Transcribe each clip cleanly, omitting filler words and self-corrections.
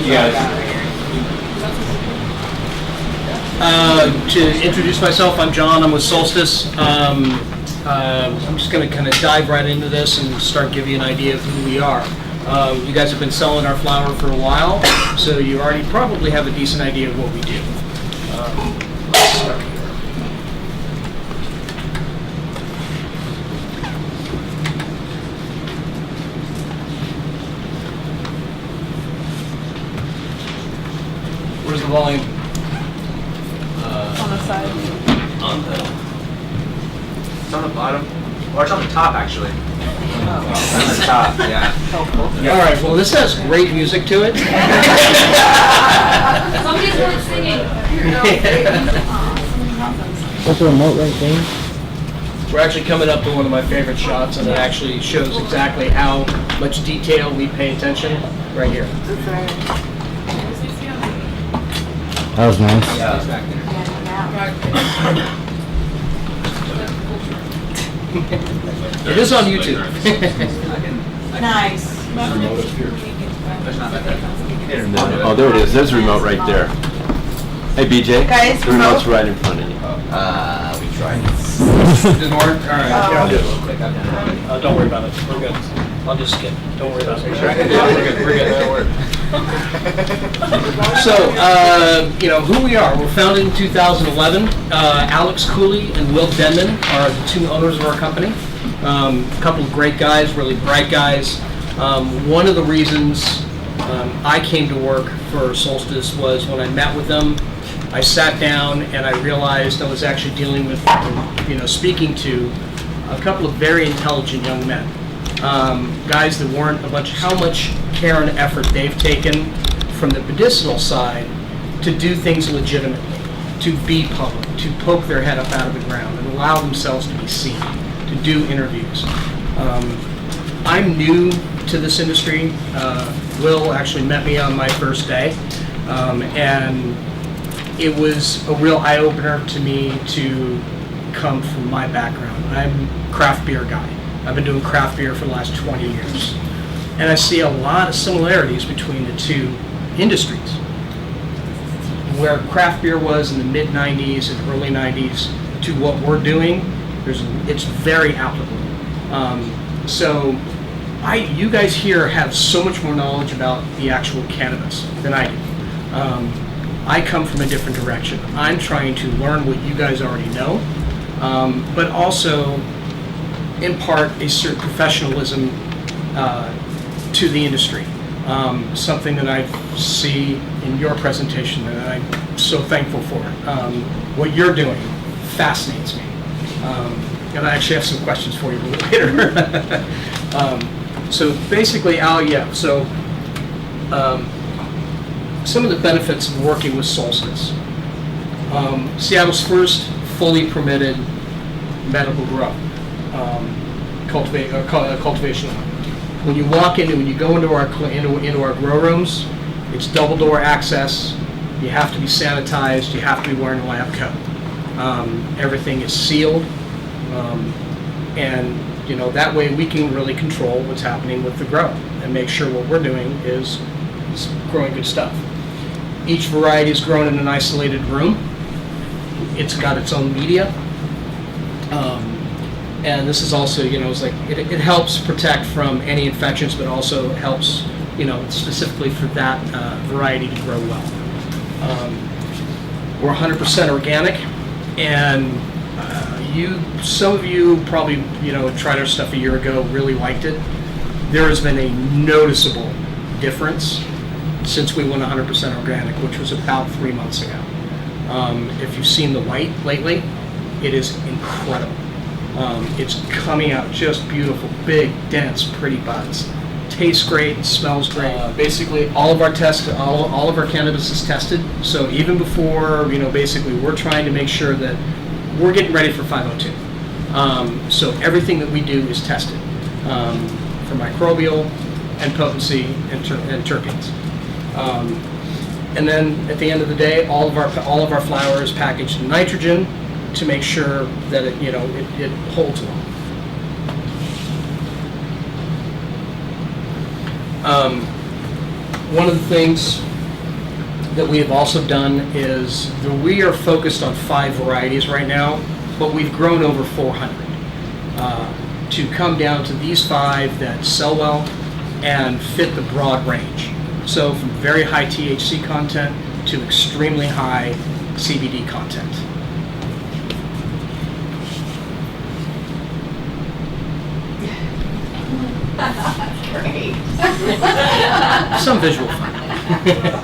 you guys. To introduce myself, I'm John. I'm with Solstice. I'm just going to kind of dive right into this and start giving you an idea of who we are. You guys have been selling our flower for a while, so you already probably have a decent idea of what we do. Let's start here. Where's the volume? On the side. It's on the bottom. Or it's on the top, actually. It's on the top, yeah. Helpful. All right, well, this has great music to it. Somebody's really singing. What's the remote right there? We're actually coming up to one of my favorite shots, and it actually shows exactly how much detail we pay attention right here. That was nice. Yeah, it's back there. It is on YouTube. Nice. Oh, there it is. There's a remote right there. Hey, BJ. Guys, the remote's remote? right in front of you. We tried. Didn't work? All right. Yeah, I'll do it Oh. real quick. I've done it. Don't worry about it. We're good. I'll just skip. Don't worry about it. Sure. We're good. We're good. So, who we are. We're founded in 2011. Alex Cooley and Will Denman are the two owners of our company. A couple of great guys, really bright guys. One of the reasons I came to work for Solstice was when I met with them, I sat down and I realized I was actually dealing with, speaking to a couple of very intelligent young men. Guys that weren't how much care and effort they've taken from the medicinal side to do things legitimately, to be public, to poke their head up out of the ground and allow themselves to be seen, to do interviews. I'm new to this industry. Will actually met me on my first day, and it was a real eye-opener to me to come from my background. I'm a craft beer guy. I've been doing craft beer for the last 20 years. And I see a lot of similarities between the two industries. Where craft beer was in the mid-90s and early 90s to what we're doing, it's very applicable. You guys here have so much more knowledge about the actual cannabis than I do. I come from a different direction. I'm trying to learn what you guys already know, but also impart a certain professionalism to the industry. Something that I see in your presentation that I'm so thankful for. What you're doing fascinates me. And I actually have some questions for you a little later. So basically, some of the benefits of working with Solstice. Seattle's first fully permitted medical grow, cultivation. When you walk in, when you go into our grow rooms, it's double door access. You have to be sanitized. You have to be wearing a lab coat. Everything is sealed, and that way we can really control what's happening with the grow and make sure what we're doing is growing good stuff. Each variety is grown in an isolated room. It's got its own media. And this is also, it helps protect from any infections, but also helps, specifically for that variety to grow well. We're 100% organic, and some of you probably, tried our stuff a year ago, really liked it. There has been a noticeable difference since we went 100% organic, which was about 3 months ago. If you've seen the white lately, it is incredible. It's coming out just beautiful, big, dense, pretty buds. Tastes great, smells great. Basically, all of our cannabis is tested. So even before, basically, we're trying to make sure that we're getting ready for 502. So everything that we do is tested for microbial and potency and terpenes. And then at the end of the day, all of our flour is packaged in nitrogen to make sure that it holds well. One of the things that we have also done is we are focused on 5 varieties right now, but we've grown over 400 to come down to these 5 that sell well and fit the broad range. So from very high THC content to extremely high CBD content. Great. Some visual fun.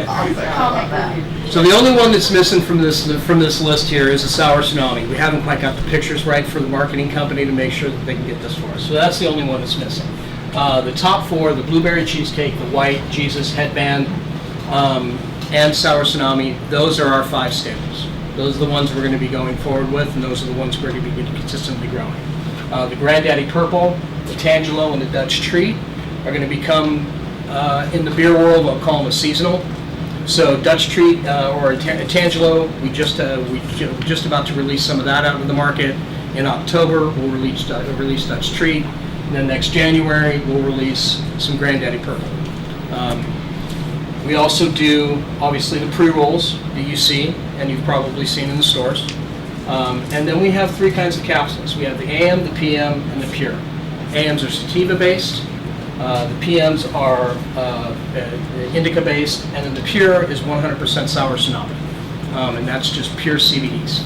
Awesome. So the only one that's missing from this list here is the Sour Tsunami. We haven't quite got the pictures right for the marketing company to make sure that they can get this for us. So that's the only one that's missing. The top 4, the Blueberry Cheesecake, the White, Jesus, Headband, and Sour Tsunami, those are our 5 staples. Those are the ones we're going to be going forward with, and those are the ones we're going to be consistently growing. The Granddaddy Purple, the Tangelo, and the Dutch Treat are going to become, in the beer world, I'll call them a seasonal. So Dutch Treat or Tangelo, we just about to release some of that out into the market. In October, we'll release Dutch Treat. And then next January, we'll release some Granddaddy Purple. We also do, obviously, the pre-rolls that you see, and you've probably seen in the stores. And then we have 3 kinds of capsules. We have the AM, the PM, and the Pure. AMs are sativa-based. The PMs are indica-based, and then the Pure is 100% Sour Tsunami. And that's just pure CBDs.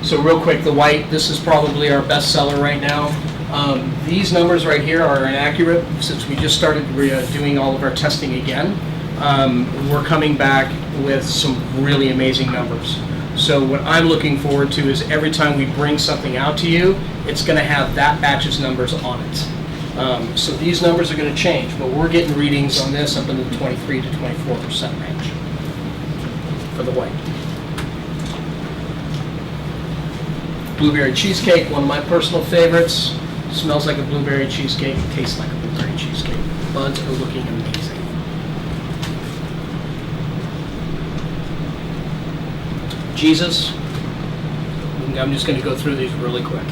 So real quick, the White, this is probably our best seller right now. These numbers right here are inaccurate since we just started doing all of our testing again. We're coming back with some really amazing numbers. So what I'm looking forward to is every time we bring something out to you, it's going to have that batch's numbers on it. So these numbers are going to change, but we're getting readings on this up in the 23 to 24% range for the White. Blueberry Cheesecake, one of my personal favorites. Smells like a blueberry cheesecake, tastes like a blueberry cheesecake. Buds are looking amazing. Jesus, I'm just going to go through these really quick.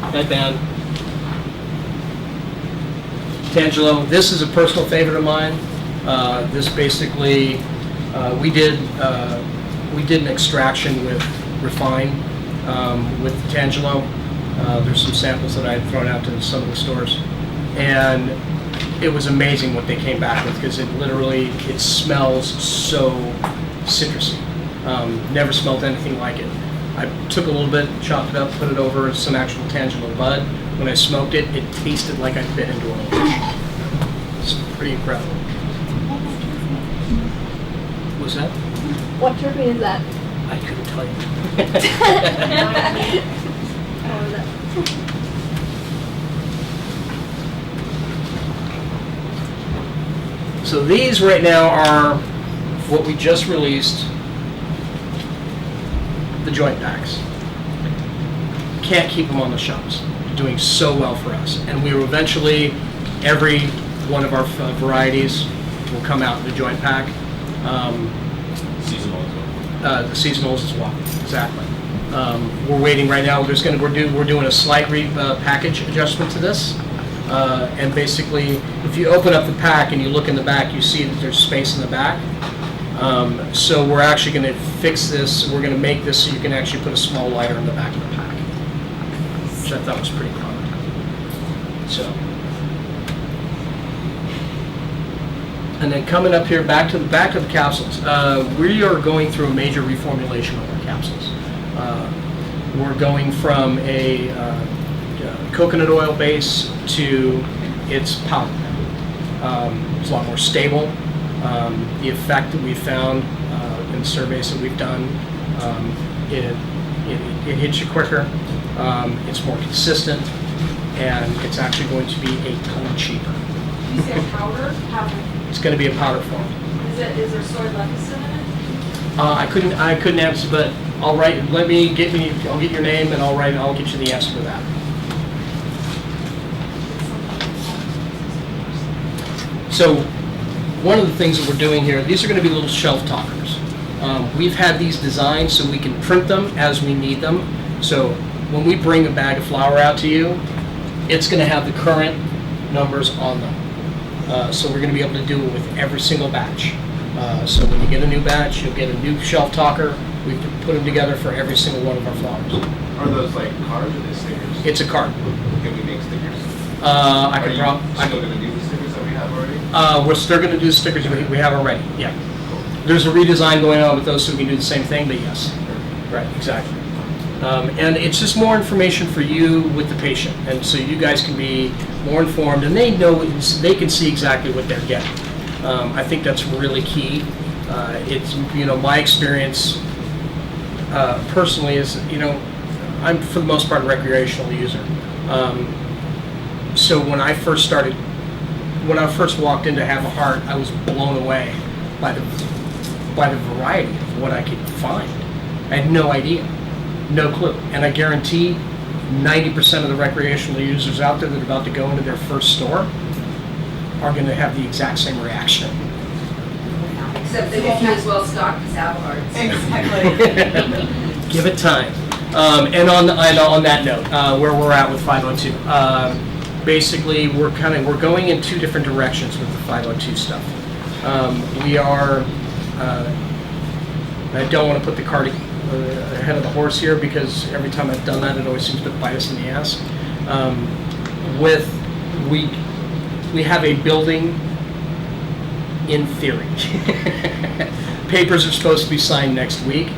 Headband. Tangelo, this is a personal favorite of mine. This basically, we did an extraction with Refine with Tangelo. There's some samples that I had thrown out to some of the stores, and it was amazing what they came back with because it smells so citrusy. Never smelled anything like it. I took a little bit, chopped it up, put it over some actual Tangelo bud. When I smoked it, it tasted like I'd bit into an orange. It's pretty incredible. What's that? What terpene is that? I couldn't tell you. So these right now are what we just released, the joint packs. Can't keep them on the shelves. They're doing so well for us. And we will eventually, every one of our varieties will come out in the joint pack. Seasonal as well. The seasonals as well, exactly. We're waiting right now. We're doing a slight package adjustment to this, and basically, if you open up the pack and you look in the back, you see that there's space in the back. So we're actually going to fix this. We're going to make this so you can actually put a small lighter in the back of the pack, which I thought was pretty cool. So. And then coming up here, back to the back of the capsules, we are going through a major reformulation of our capsules. We're going from a coconut oil base to its powder. It's a lot more stable. The effect that we've found in surveys that we've done, it hits you quicker, it's more consistent, and it's actually going to be a ton cheaper. You say powder? It's going to be a powder form. Is there soy lecithin in it? I couldn't answer, but I'll write. I'll get your name and I'll get you the answer to that. So one of the things that we're doing here, these are going to be little shelf toppers. We've had these designed so we can print them as we need them. So when we bring a bag of flour out to you, it's going to have the current numbers on them. So we're going to be able to do it with every single batch. So when you get a new batch, you'll get a new shelf talker. We can put them together for every single one of our flowers. Are those like cards or are they stickers? It's a card. Can we make stickers? I Are can you still going to do the stickers that we have already? We're still going to do the stickers we have already. Yeah. There's a redesign going on with those, so we can do the same thing. But yes, right, exactly. And it's just more information for you with the patient, and so you guys can be more informed, and they know they can see exactly what they're getting. I think that's really key. It's my experience personally is I'm for the most part a recreational user. So when I first walked into Have a Heart, I was blown away by the variety of what I could find. I had no idea. No clue. And I guarantee 90% of the recreational users out there that are about to go into their first store are going to have the exact same reaction. Except they won't be as well stocked as Apple Hearts. Exactly. Give it time. And on that note, where we're at with 502, basically we're going in two different directions with the 502 stuff. We are. I don't want to put the cart ahead of the horse here because every time I've done that, it always seems to bite us in the ass. We have a building in theory. Papers are supposed to be signed next week.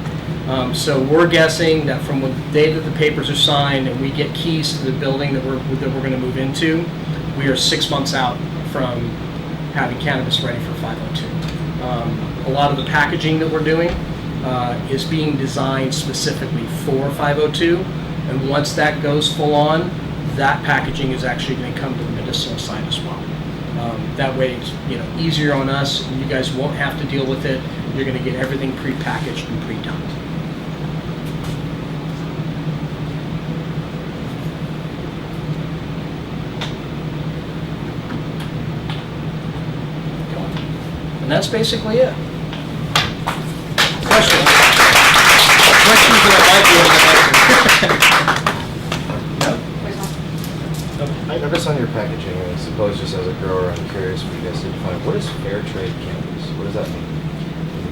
So we're guessing that from the day that the papers are signed and we get keys to the building that we're going to move into, we are 6 months out from having cannabis ready for 502. A lot of the packaging that we're doing is being designed specifically for 502, and once that goes full on, that packaging is actually going to come to the medicinal side as well. That way it's easier on us, and you guys won't have to deal with it. You're going to get everything pre-packaged and pre-done. And that's basically it. Questions? Questions that I noticed on your packaging, and I suppose just as a grower, I'm curious what you guys did find. What is fair trade cannabis? What does that mean?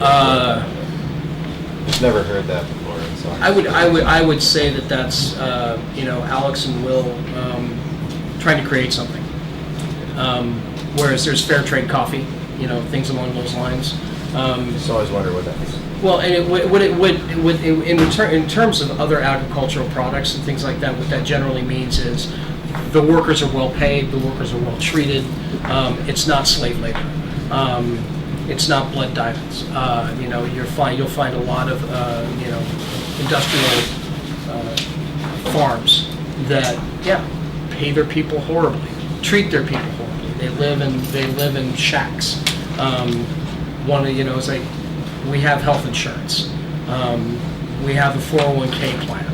I've never heard that before. So I would say that that's Alex and Will trying to create something. Whereas there's fair trade coffee, things along those lines. Just always wonder what that means. Well, and in terms of other agricultural products and things like that, what that generally means is the workers are well paid, the workers are well treated. It's not slave labor. It's not blood diamonds. You'll find a lot of industrial farms that pay their people horribly, treat their people horribly. They live in shacks. It's like we have health insurance. We have a 401k plan.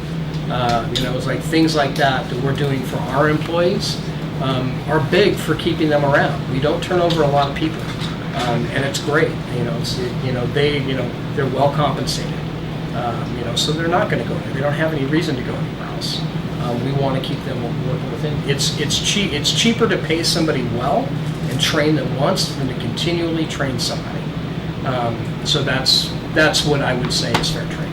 It's like things like that we're doing for our employees are big for keeping them around. We don't turn over a lot of people, and it's great. They're well compensated. So they're not going to go there. They don't have any reason to go anywhere else. We want to keep them working within. It's cheaper to pay somebody well and train them once than to continually train somebody. So that's what I would say is fair trade.